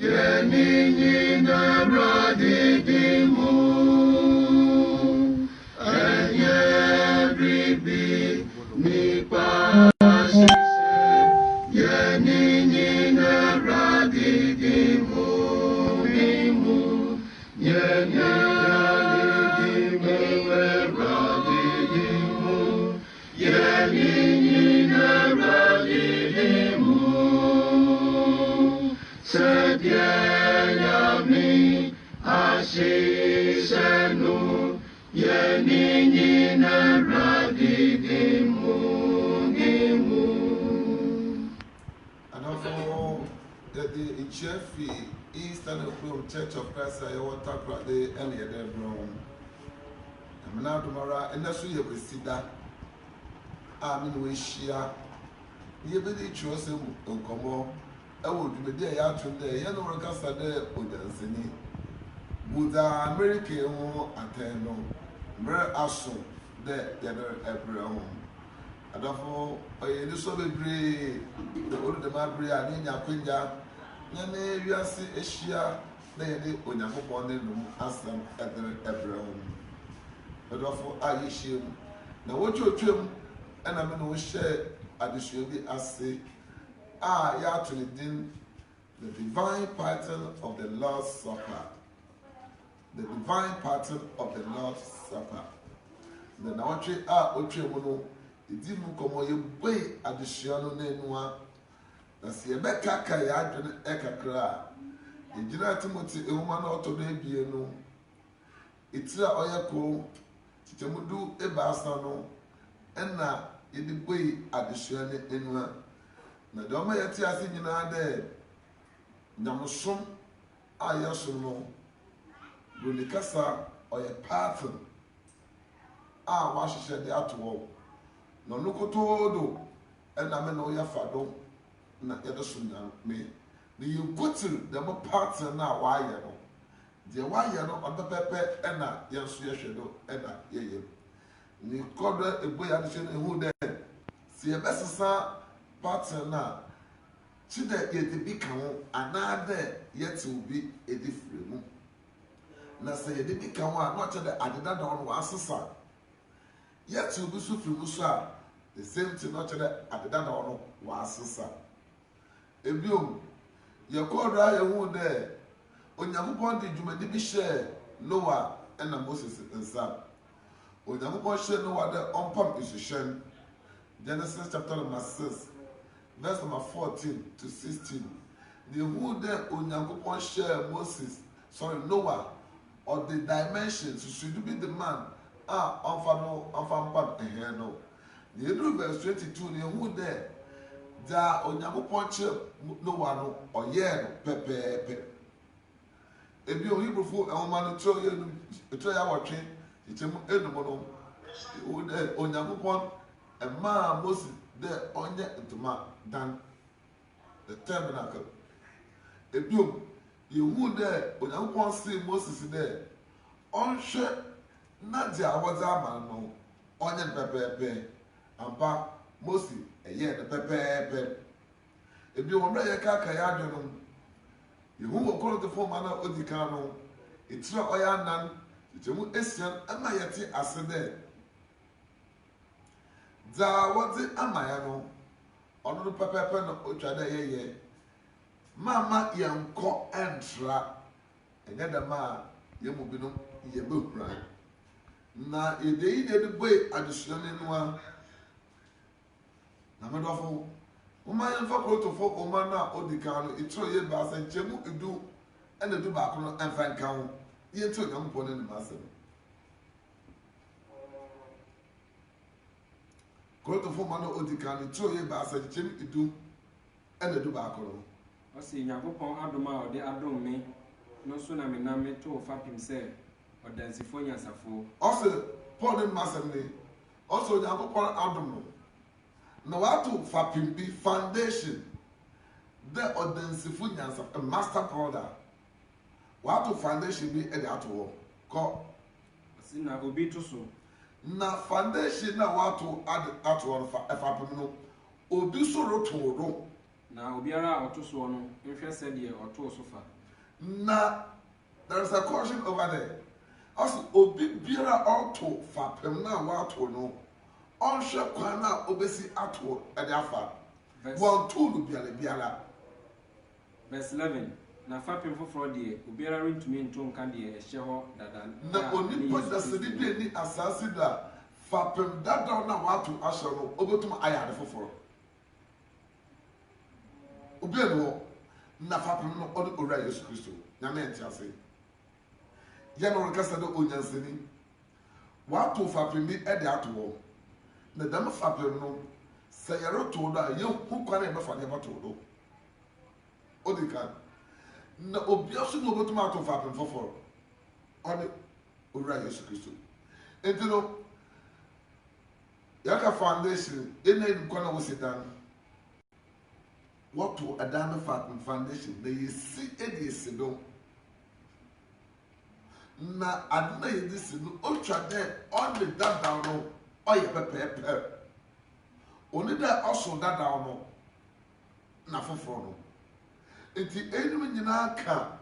Yenini na radidimu, Ribi nipa sise, Yenini na radidimu, nimu, Yenini na radidimu, Sediayami asisenu, Yenini na radidimu, nimu. And also the Ichefi Eastern Church of Christ, I want to talk about the earlier day from. I'm now tomorrow, and that's where you see that. I'm in Wishia. You be the chosen Uncomo. I would be there out today. You know, Cassa there with the Sini. Buddha American attend. Very awesome. There, the other everyone. And therefore, I so be the older the Mabri and in Yapinja. Yane, you are see Asia. They on your home and ask them at the everyone. But therefore, I issue. Now, what you trim, and I'm going to share additionally as say, you actually did the divine pattern of the Lord's Supper. The divine pattern of the Lord's Supper. The Nawatri Ochemono, it didn't come away additional Nenua. That's the Becca Kayad Ekakra. The General Timothy, a woman auto baby, it's a oyako, Titamudu Ebasano, and now it did way additional Nenua. Na doma yati ase nyina de nyamosom ayasono bulikasa oye pattern a wa hyehyɛ de ato no nukotodo ɛna me no ya fado na yɛde so me ne yɛgotil de mo pattern na wa yɛ no de wa yɛ no ɔbɛpɛpɛ ɛna yɛnso yɛhwɛ do ɛna yɛyɛ ne kɔdɔ eboya de hye no ehu de si yɛbɛsesa pattern na chide yede bi kan ho anade yete obi edi fire mu na se yede bi kan ho a no chede adeda da no asesa yete obi so firi mu so a the same thing no chede adeda da no asesa ebiom ye kodra ye hu de Onyankopon de dwumadi bi hye Noah na Moses nsa Onyankopon hye Noah de ompam isuhyen Genesis chapter number 6 verse number 14 to 16. The who there Onyankopon share Noah, or the dimensions should be the man. Unfam no. The verse 22, the who there da Onyankopon share Noah no or yeah pepe. Ebi o Hebrew fo e woman to ya watwe itemu edumono. Who there Onyankopon e ma Moses there onye ntoma than the tabernacle. Ebiom, you would there, Onyankopon see Moses there. Onhwe na dia awoza man no, onye pepepe. Ampa Moses eye the pepepe. Ebiom omra ye kaka ya adweno. You who okoro the form ana odika no, etira oya nan, itemu esian ama yete ase there. Da wadi amaya no onu pepepe no otwada yeye mama yanko entra enye da ma yemu binu yebehura na edei de boy additional no na medofo uma yanfa protofo uma na odika no itro ye ba san chemu edu ena du ba ko no enfa nka ho ye to Onyankopon ne masem Koto for man odikani to ye ba asajim idu ene du ba akoro. Osi Nyankopon adoma ode adom me no so na me na me to fapim se odansifo nyasafo. Osi Paul ne masem ne. Osi Nyankopon adom no. Na wa to fapim bi foundation. The odansifo nyasafo master powder. Wa to foundation bi e de ato ko. Osi na obi to so. Na foundation na wato add at one for no obi soro toro na obiara oto so no nhwe se de oto so fa na there is a caution over there. Also obi biara auto fapem na wa ato no onhwe kwan na obesi ato e de afa one tool biara verse 11 na fapem foforo de obiara rentumi nto nka de ehye ho dada na onipa da se de ni asase da fapem dada na wa ato ahye no obetum ayade foforo obi eno na fapem no ode ora Yesu Kristo na me entiase ye no kasa do onyansani wa to fapem bi e de ato wo na dam fapem no se yero to do a ye hu kwan e be fa de ba to do odika na obi aso no obetum ato fapem foforo ode ora Yesu Kristo entino yaka foundation ena nkwa na wo sedan what to Adam foundation na yesi edisi do na adna yedisi no otwa de on the that down no oye pepepe oni da oso that down no na foforo no enti enum nyina ka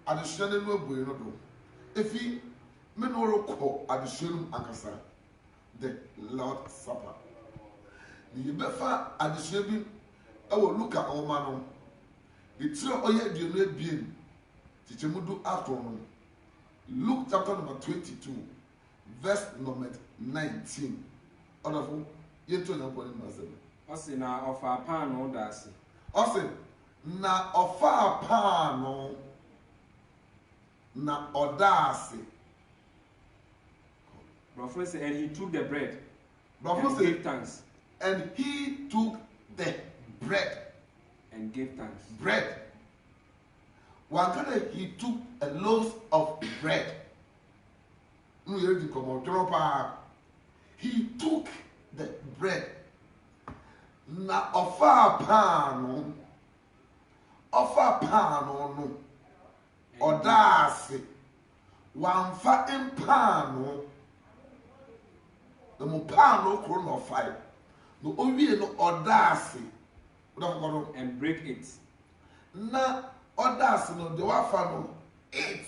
adesua ne no abuye no do efi me no roko adesua no akasa the Lord Supper ni befa adesua bi awo Luka oma no itiro oye aduonu abien tichemudu ato no Luke chapter number 22 verse number 19 onafo yeto na poni masem osi na ofa pan no dasi osi na ofa pan no na odasi Brother said, and he took the bread and gave thanks. And he took the bread and gave thanks. Bread. One he took a loaf of bread. He took the bread. Na offer pan no odasi one fa in pan the pan no crown of 5 no owie no odasi and break it na odasi no the wafa no 8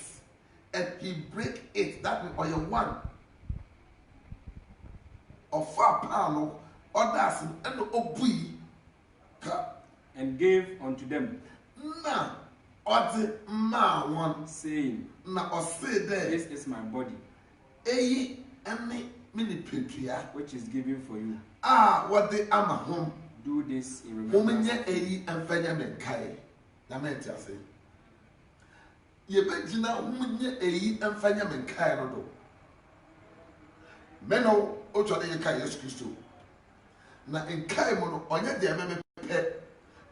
and he break it that means oye 1 offer pan no odasi and obui ka and gave unto them na odi ma one saying na ose there this is my body eyi ene mini petria which is given for you what they ama home do this in remembrance womenye eyi emfanya menkai na mentia say ye begina womenye eyi emfanya menkai no do meno otwade ye kai Yesu Kristo na enkai mo no onye de ememe pe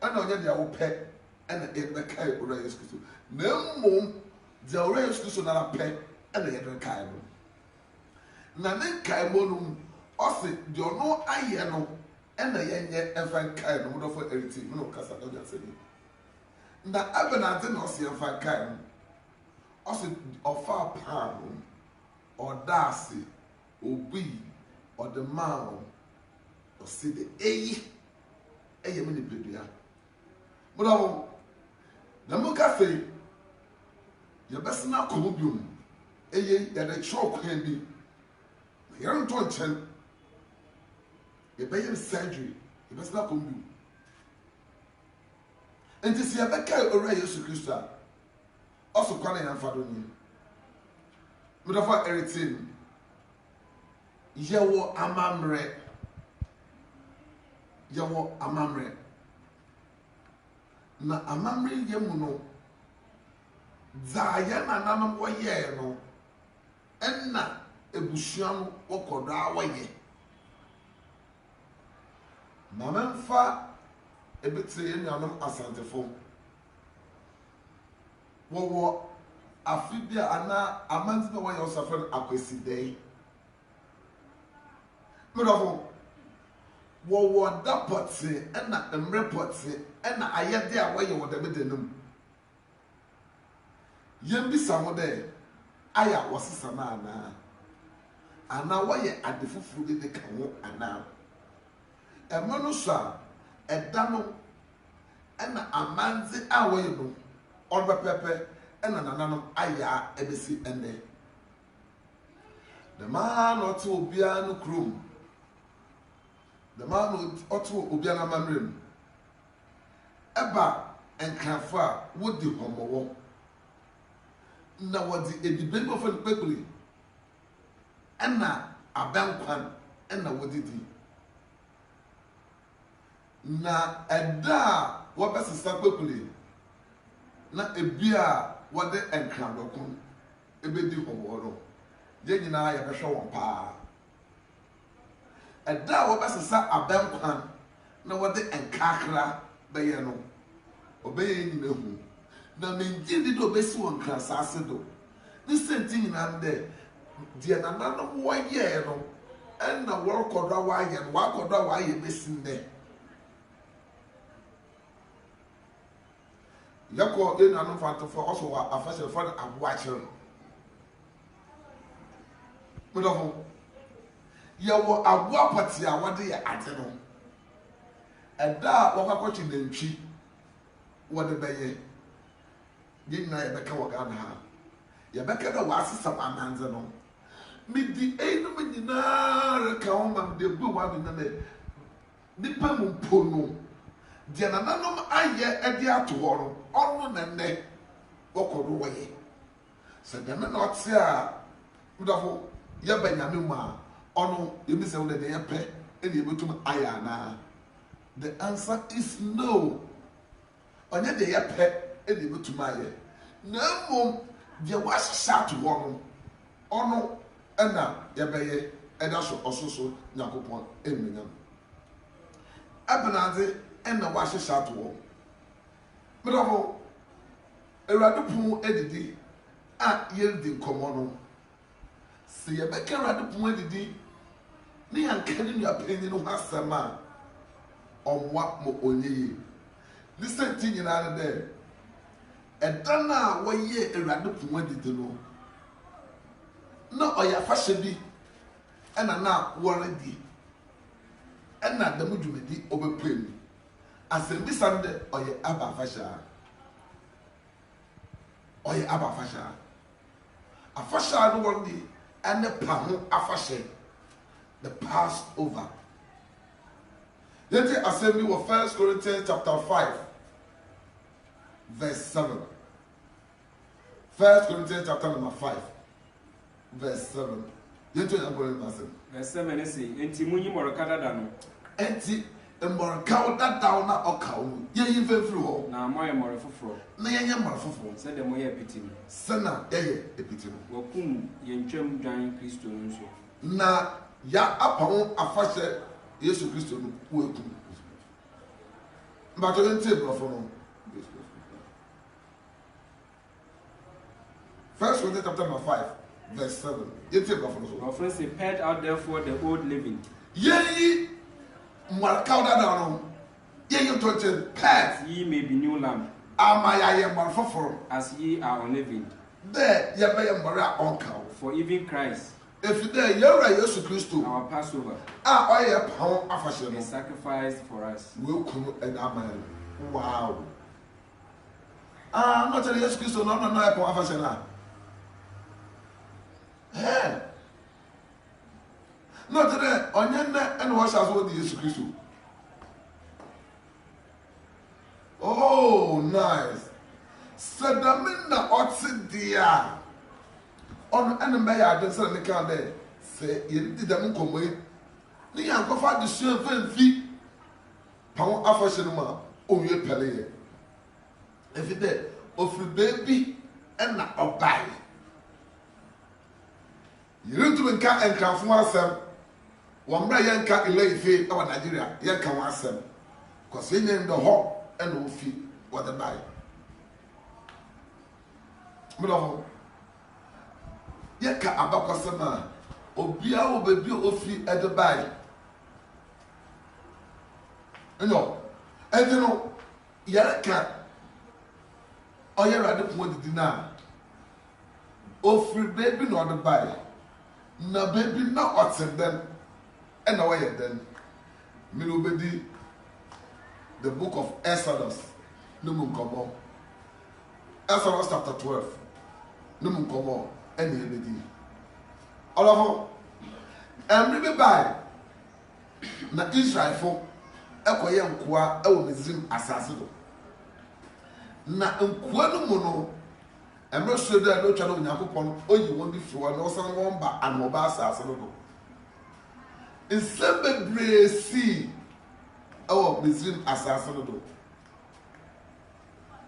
ana onye de awo pe ana e be kai ora Yesu Kristo na mmom de ora Yesu Kristo na pe ana ye be kai no na ne kai mo no ose de ono aye no ena yenye enfan kai no mo for everything no kasa do just say na abenante no ose enfan kai no ose ofa pan odasi obi the man ose de eyi eye me ni bedua mo do na mo ka say ye besna ko biom eye ye de chokwan bi yɛn to nkyɛn yɛbɛyɛ surgery yɛbɛsena kɔmbi nti sɛ yɛbɛka owura Yesu Kristo a ɔso kwan yɛn fa do ni medɔfo ɛretin yɛwɔ amammerɛ na amammerɛ yɛ mu no dza yɛn nananom wɔyɛɛ no ɛnna ebusua no wokodo awaye mamemfa ebetse enuanom asantefo wowo afibia ana amanti na woyɛ osafan akwesi dai medofo wowo dapote na emrepote na ayede a woyɛ wodabedenum yembisa ho de aya wosesa na ana ana waye adefufuru de ka ho ana emo no so a eda no ɛna amanze a wɔyɛ no ɔrebɛpɛpɛ ɛna nananom ayɛ a ɛbɛsi ɛnɛ the man ɔte obiara no kurom the man ɔte obiara no amammerɛ mu ɛba nkrafo a wodi hɔmmɔwɔ na wɔde ediben bɔfɔ no kpekpere ɛna abɛnkwan ɛna wɔdidi na ɛda a wɔbɛsesa kpekpere na ebi a wɔde nkradɔko ebedi hɔmmɔwɔ no yɛn nyinaa yɛbɛhwɛ wɔn paa ɛda a wɔbɛsesa abɛnkwan na wɔde nkakra bɛyɛ no ɔbɛyɛ nyina hu na mengye di do obɛsi wɔn nkrasase do ne senti nyinaa dɛ deɛ nananom wɔyɛɛ no ɛna wɔrekɔdɔ a wɔayɛ no wɔakɔdɔ a wɔayɛ bɛsi nnɛ yɛkɔ ɛnuanom fantofo ɔso wɔ afahyɛfoɔ no aboakyerɛ no medɔfo yɛwɔ aboa pɔte a wɔde yɛ ade no ɛda a wɔkakɔkye nantwi wɔde bɛyɛ yɛn nyinaa yɛbɛka wɔ Ghana ha yɛbɛka dɛ wɔasesa amanze no medi ɛyinom nyinaa reka ho ma mede bu wa me nane nipa mu mpo no deɛ nananom ayɛ ɛde ato hɔ no ɔno na nnɛ wɔkɔdo wɔyɛ sɛ dɛm na ɔte a medɔfo yɛba nyame mu a ɔno yɛmi sɛ wo dɛ deɛ yɛpɛ ɛne yɛbɛtum ayɛ anaa the answer is no ɔnyɛ deɛ yɛpɛ ɛne yɛbɛtum ayɛ na mmom deɛ wɔahyehyɛ ato hɔ no ɔno ɛna yɛbɛyɛ ɛda so ɔsoso nyankopɔn ɛmmenyam ɛbenadze ɛna wɔahyehyɛ ato hɔ medɔfo awurade pon adidi a yɛredi nkɔmmɔ no sɛ yɛbɛka awurade pon adidi ne yɛnka ne nuapanyin no ho asɛm a ɔmmoa ma ɔnyɛ yie ne sɛnti nyinaa no dɛ ɛda no a wɔyɛ awurade pon adidi no na ɔyɛ afahyɛ bi ɛna na wɔredi ɛna dɛm dwumadi ɔbɛpue mu asɛm bi sam dɛ ɔyɛ aba afahyɛ ɔyɛ aba afahyɛ no wɔredi ɛne pa ho afahyɛ the Passover yɛnti asɛm bi wɔ 1 Corinthians chapter 5 verse 7 1 Corinthians chapter number 5 verse 7 yɛnti ɔyɛ asɛm verse 7 ne say enti munyi mɔrɔka dada no enti mmɔrɔkaw dadaw na ɔkaw no yɛyi mfɛmfiri hɔ na moayɛ mmɔrɔ foforɔ na yɛnyɛ mmɔrɔ foforɔ sɛdeɛ moyɛ apiti no sɛna yɛyɛ apiti no wɔkum yɛn twam dwan Kristo no nso na ya apa ho afahyɛ Yesu Kristo no wɔakum mbatɔ yɛntie borɔfo no 1 Corinthians chapter number 5 verse 7 yɛntie borɔfo no so wɔfrɛ sɛ purge out therefore the old living yɛyi mmɔrɔkaw dadaw no yɛyi ntɔnkyɛn pɛt ye may be new lamb ama yɛayɛ mmɔrɔ foforɔ as ye are unleavened dɛ yɛbɛyɛ mmɔrɔ a ɔnkaw for even Christ efi dɛ yɛwura Yesu Kristo our Passover a ɔyɛ pa ho afahyɛ no is sacrificed for us wɔakum ɛda ama yɛn wow na ɔkyerɛ Yesu Kristo na ɔno na ɔyɛ pa ho afahyɛ no a na ɔkyerɛ ɔnyɛ nnɛ ɛna wɔhyɛ aso wɔde Yesu Kristo oh nice sɛ dɛm na ɔte deɛ a ɔno ɛna mbɛyɛ ade sɛ ne ka dɛ sɛ yɛdi dɛm nkɔmmɔ yi ne yɛn akɔfa adesua mfɛmfi pa ho afahyɛ no mu a ɔnwie pɛle yɛ efi dɛ ofiri beebi ɛna ɔbae yɛrentumi nka nkranfo asɛm wɔn mmerɛ yɛnka Ile-Ife ɛwɔ Nigeria yɛnka ho asɛm kɔsɛ yɛnyɛ ndɛ hɔ ɛna ofi wɔde bae medɔfo yɛka abakɔsɛm a obiara wɔ baabi a ofi ɛde bae ɛnyɛ ɛde no yɛreka ɔyɛ Awurade pon adidi no a ofiri baabi na ɔde bae na baabi na ɔte dɛn ɛna wɔyɛ dɛn mmiri wobɛdi the book of Exodus no mu nkɔmmɔ. Exodus chapter 12 no mu nkɔmmɔ ɛna ɛbɛdi. Ɔlɔfo ɛmiri bi baa na Israelfo ɛkɔyɛ nkoa ɛwɔ Misraim asase do. Na nkoa no mu no ɛmiri so do a n'otwa no Onyankopɔn oyi wɔn bi firi hɔ na ɔsan wɔn ba anɔba asase no do. Nsɛm bebree si ɛwɔ Misraim asase no do.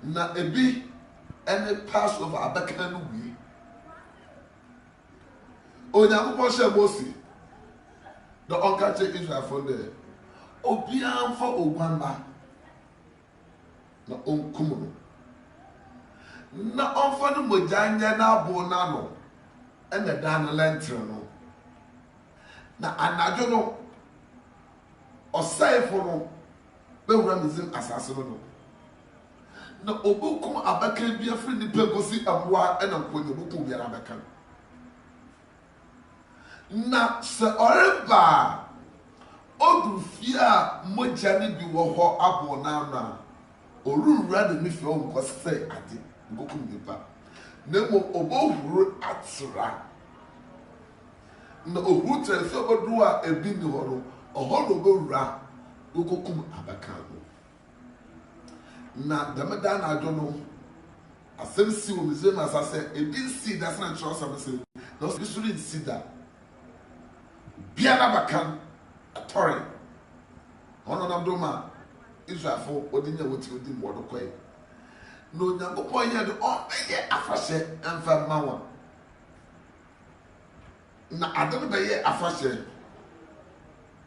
Na ebi ɛne Passover abɛka no wie. Onyankopɔn hyɛ Mose na ɔnka kyerɛ Israelfo dɛ obiara mfa oguan ba na ɔnkum no na ɔmfa no mogya nyɛ n'abo n'ano ɛna dan no lɛntere no na anadwo no ɔsɛefo no bɛwura Misraim asase no do na obukum abaka bi afiri nipa gosi aboa ɛna nkonye bukum biara abaka na sɛ ɔreba oduru fie a mogya ne bi wɔ hɔ abo n'ano a ɔrewura de ne fie hɔ nkɔsɛ ade bukum nipa na mmom ɔbɛhuru atera na ohuru kyerɛ sɛ ɔbɛduru a ebi ni hɔ no ɔhɔ na ɔbɛwura ɔkɔkum abaka no na dɛmɛda na adwo no asɛm si wɔ Misraim asase ebi nsi da sɛ nkyerɛ ɔsɛm sɛ na ɔsɛ bisoro nsi da biara baka atɔre ɔno nam do ma Israelfo ɔde nya wɔti ɔdi mmɔdo kɔɛ na Onyankopɔn yɛ de ɔbɛyɛ afahyɛ ɛmfa mma wɔn na ade no bɛyɛ afahyɛ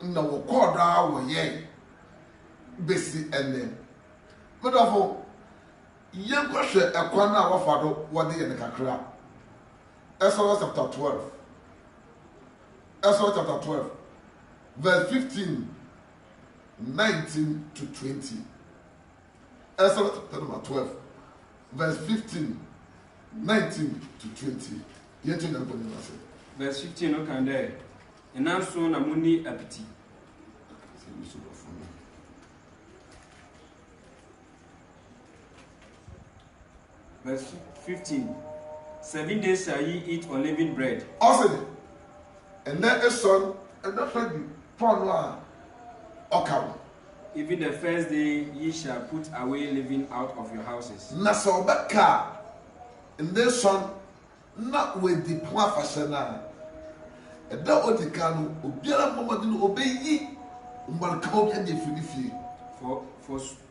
na wɔkɔɔ do a wɔyɛ besi ɛnɛ medɔfo yɛnkɔhwɛ ɛkwan a wɔfa do wɔde yɛ ne kakra. Exodus chapter 12 Exodus chapter 12 verse 15 19 to 20. Exodus chapter number 12 verse 15 19 to 20. Yɛnti na nkɔni na sɛ verse 15 no kan dɛ ɛnanso na muni apiti. Verse 15. 7 days shall ye eat unleavened bread. Also, and then a son, and that's what the point okaw. Even the first day ye shall put away leaven out of your houses. Na so beka, and this son, not with the point fashion. And that what the canoe, Obiara Momadin obey ye, Umbalcao and the Filifi. For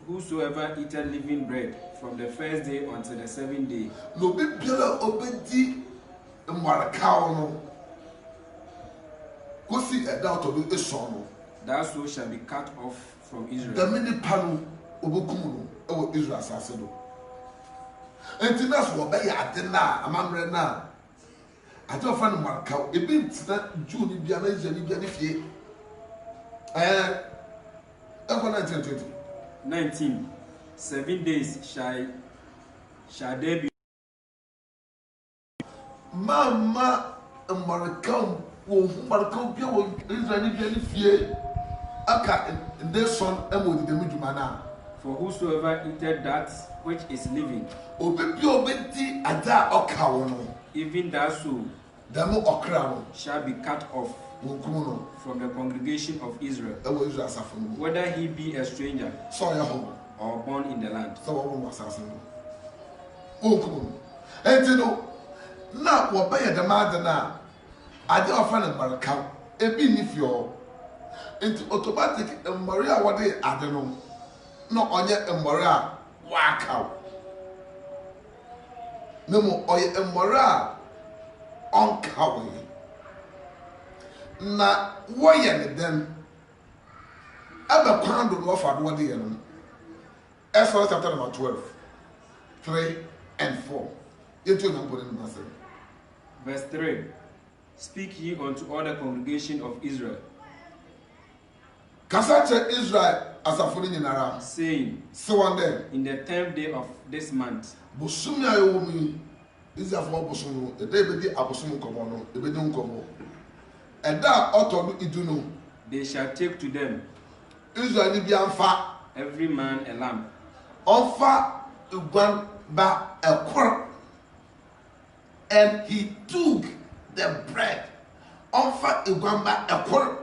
whosoever eateth living bread from the first day until the 7th day. No be biara obedi Umbalcao no. Go see a doubt of the son. That soul shall be cut off from Israel. The mini panu obokumu no Israel sasedo. Enti na so obey adena amamre na. Ati ofa no Umbalcao ebi ntina June ni bia na Israel ni bia ni fie. Echo 1920. 19. 7 days shall there be. Mama Umbalcao wo Umbalcao bia wo Israel ni bia ni fie. Aka this son emo di demi djuma na. For whosoever eateth that which is living, Obi bia obedi ada oka wo no. even that soul Demo okra no. shall be cut off from the congregation of Israel, whether he be a stranger or born in the land. And you know, now what by the mother now, I don't find a baraka, a bin if you're into automatic and Maria what they I don't know, not on yet a Maria whack out. No more or a Maria on cowing. Na woyɛ ne dem aba kwan do no fa do de yɛ no. Exodus chapter number 12 3 and 4. Yetu na mbɔ ne masɛ. Verse 3. Speak ye unto all the congregation of Israel, Kasa kyerɛ Israel asafo ne nyinara, saying, say one day in the 10th day of this month, bosom ya yɛwɔ mu Israel fo bosom no e dey be di abosom nkɔmɔ no e be di nkɔmɔ. Eda ọtọ no idu no. They shall take to them Israel ni bi amfa every man a lamb. Offer one ba a quarter, and he took the bread. Offer one ba a quarter.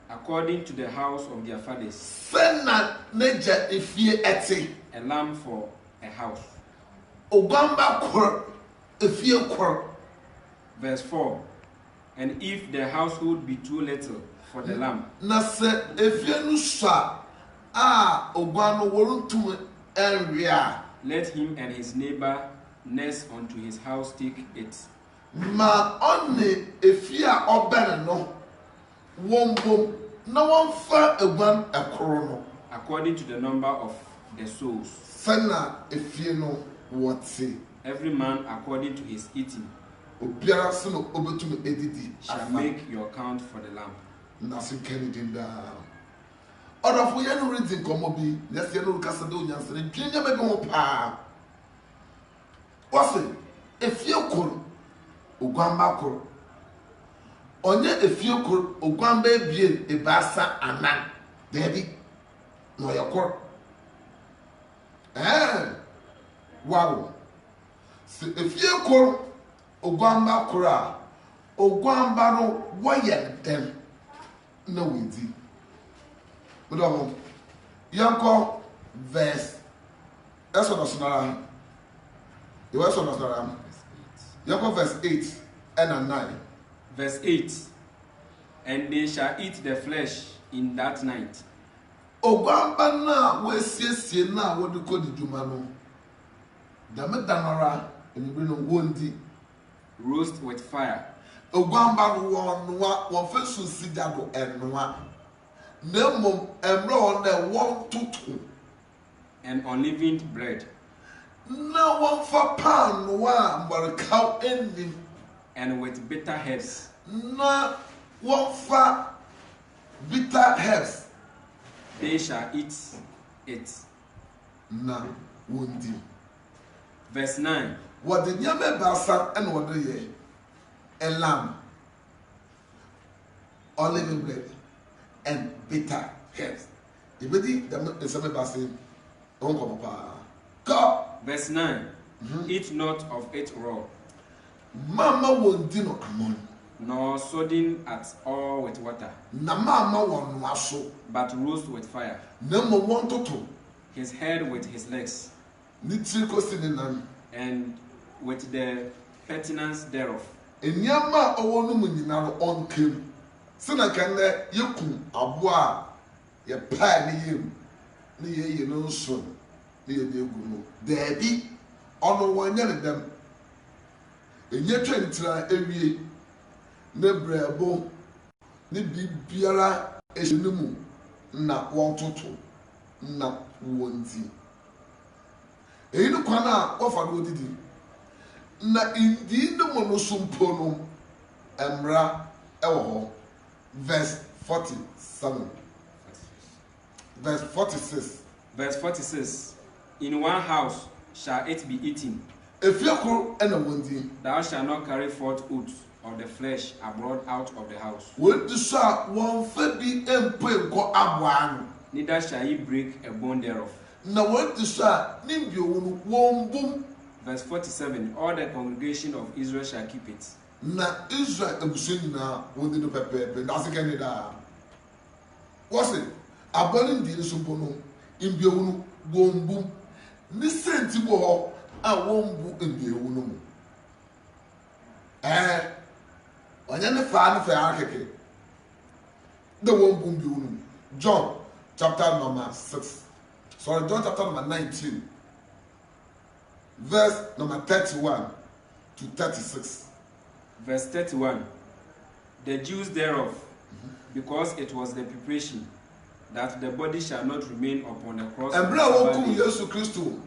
According to the house of their fathers. Sena neja efie eti. A lamb for a house. Ogamba quarter, efie quarter. Verse 4. And if the household be too little for the lamb, na se efie nu sha ogwano woruntum enria, let him and his neighbor nest unto his house take it. Ma onne efie a obere no wombom na wonfa egwan ekoro no according to the number of the souls. Sana efie no wote. Every man according to his eating obiara so no obetum edidi shall make your count for the lamb. Na so Kennedy da. Orafo ye no reading komo bi, yes ye no kasa do nyansere dwinya me bi ho pa. Wase efie kor ogwamba kor. Onye efie kor ogwamba ebie ebasa anan. Debi no ye kor. Wow. Se efie kor ogwamba kora ogwamba no woye dem na windi mudomo yanko verse Exodus nara yanko verse 8 and 9. Verse 8. And they shall eat the flesh in that night. Ogwamba na wesiesie na wodiko diduma no damedanara enibiri no wondi roast with fire. Ogwamba no won fesu sigado enwa nemo emre on the one tutu and unleavened bread. Na one for pan wa mbaraka enim and with bitter herbs. Na one for bitter herbs. They shall eat it. Na wondi. Verse 9. What the nyame basa and what the a lamb, unleavened bread, and bitter herbs. The body the same basa on come. Verse 9. Eat not of it raw. Mama won't dino amon. Nor sodden at all with water. Na mama won waso. But roast with fire. Nemo want to. His head with his legs. Nitriko sininan. And with the pertinence thereof. Enyama owonu munyinaro on kem. Sina kande yekum aboa ye pa ni yem. Ni ye no so. Ni ye egu no. Debi ono wonyere dem. Enye twentira ewie. Ne brebo ni bibiara ehinimu na won toto na wonti. Eyinu kwana ofa do didi. Na indi no mono sumpo no emra ewo ho. Verse 47. Verse 46. Verse 46. In one house shall it be eaten. Efiakuru ena wondi. Thou shalt not carry forth oats of the flesh abroad out of the house. When the shark won febi empe ko abwanu. Neither shall ye break a bone thereof. Na when the shark nimbio won boom. Verse 47. All the congregation of Israel shall keep it. Na Israel ebusheni na wondi no pepe. That's again da. What's it? Abani ndi sumpo no imbio won boom. Ni senti bo ho a won bu imbio no. Onyane fa ne fa akeke. The one boom bi John chapter number 6. Sorry, John chapter number 19. Verse number 31 to 36. Verse 31. The Jews thereof, because it was the preparation that the body shall not remain upon the cross. And bra wokum Yesu Kristo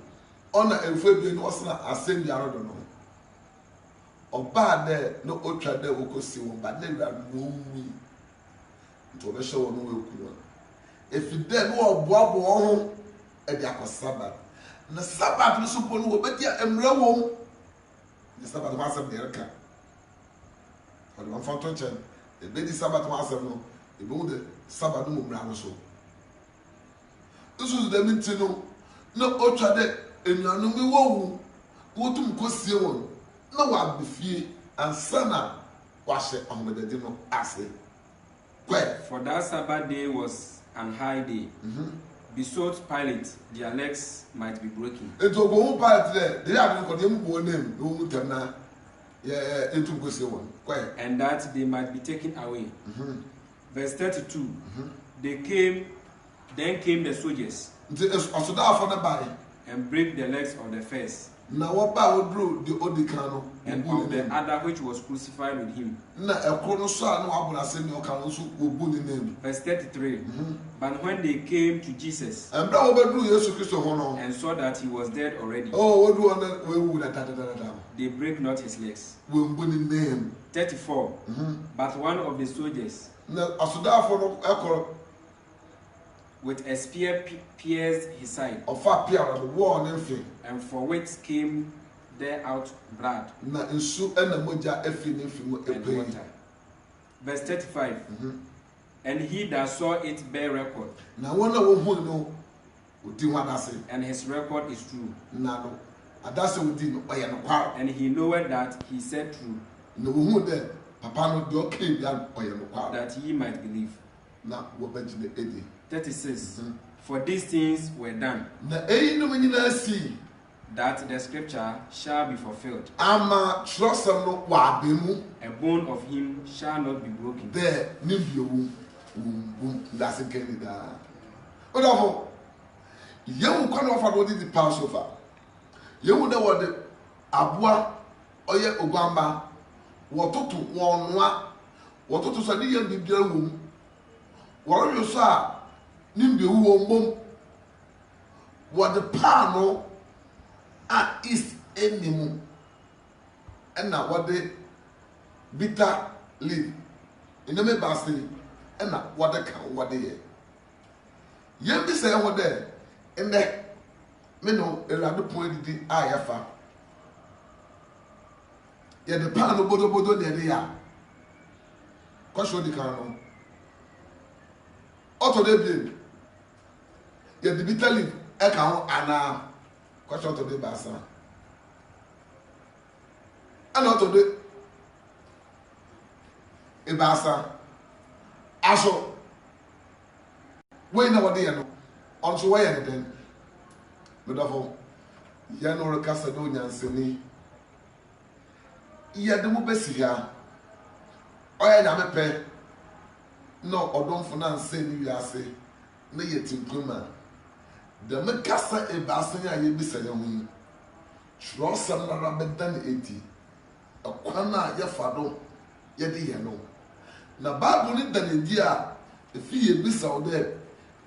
ona efebi no osna asem biara do no. Oba de no otwa de okosi won ba de wura no wi. Nto be show no wekuru. If de no oboabo ho e dia ko Sabbath. Na Sabbath no so no obedi emra won. The Sabbath was up there ka. For the phantom chen. The baby Sabbath was up no. E bo de Sabbath no mra no so. This is the meeting no. no otwade enuanu mi wowu wotum kosie won na wa befie ansana wahye ahomedade no ase for that Sabbath day was an high day. Besought Pilate their legs might be broken. It will go Pilate there. They are going to go name no temna. Yeah, it will go see one. And that they might be taken away. Verse 32. Then came the soldiers and break the legs of the first now what about the Odicano and of the other which was crucified with him. Verse 33. But when they came to Jesus and saw that he was dead already, they break not his legs. 34. But one of the soldiers with a spear pierced his side, and for which came there out blood and water. Verse 35. And he that saw it bear record, and his record is true, and he knoweth that he said true, that ye might believe. 36. For these things were done, that the scripture shall be fulfilled. A bone of him shall not be broken. That's in Canada. Wonderful. You will come off the Passover. You will know what the Abua Oye Obama, what to one, what to study and be dear womb. What you saw, Nimbi womb. What the panel is animal. And now what the bitter leaf in the Mebasi. And not what they can, what they are. Yen be saying what there, and that me know a rather point the IFA. Yet the pan of Bodo near the are. Question the canon. Auto de blame. Yet the bitter leaf, account, and question to the bassa. And auto de a bassa. Aso, when our dear on to way then, but of Yanor Casadonia Seni Yadumbesia, I am a pair. No, or don't finance say you are say, Nayatin Kuma. The Macassa a Bassania ye be saying, trust some rabbit than 80. A quana yafado, yadi yano. Na Bible ni dan dia efi ye bisa o de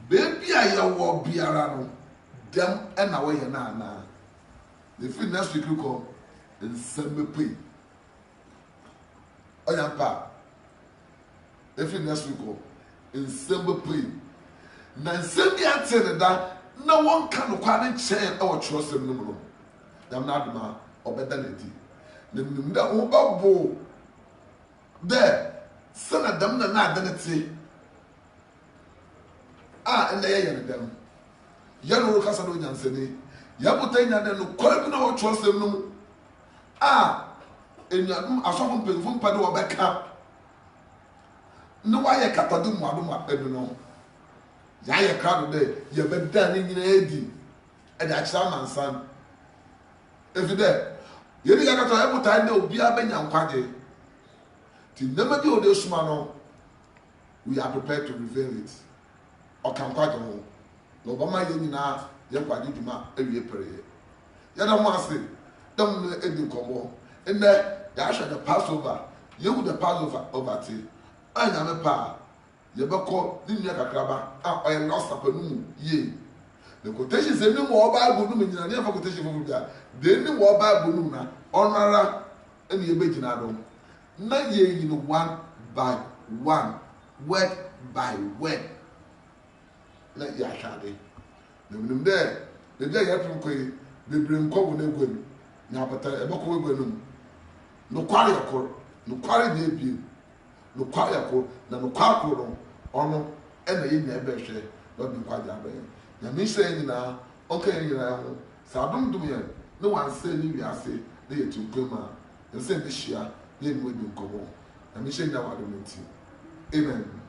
baby aya wo biara no dem e na wo ye na na efi next week ko nsemme pay oya pa efi next week ko nsemme pay na nsemme atene da na won kan kwa ne chen e wo trosem no no dem na aduma obeda na di na nim da wo babo there Sana damna na danete and the air them. Yellow Casado Yansene, Yabutania, no Colbin or trust them. In your room, I saw him from Padua back up. No, I a catadum, Maduma, Ebino. Yaya crowd day, you bet done in Eddie, and that Shaman son. If you're there, you didn't have to have time to be a Benyan party. Never do this man. We are prepared to reveal it. Or can quite a home. No, but my Yenina, Yampadi Duma, every prayer. Yadam was it. Don't let it come. And there, Yasha the Passover. You would the Passover over tea. I am a pa. Yabako, Dimia Craba, I am lost up a noon. Ye. The quotation said no more Bible in the never quotation from that. Then the war Bible, honor and the Beginado. Not ye in one by one, word by word. Let ya carry. The there, the day you have to pay, the bring cover no good. Now, but a book will no quarry a court, no quarry debut, no quarry a court, no quarry honor, and the in their best share, not be quite that way. Now, me saying now, okay, you know, so I don't do it. No one say you are say they to Goma. And say this year, they would be go. And we say now I don't know. Amen.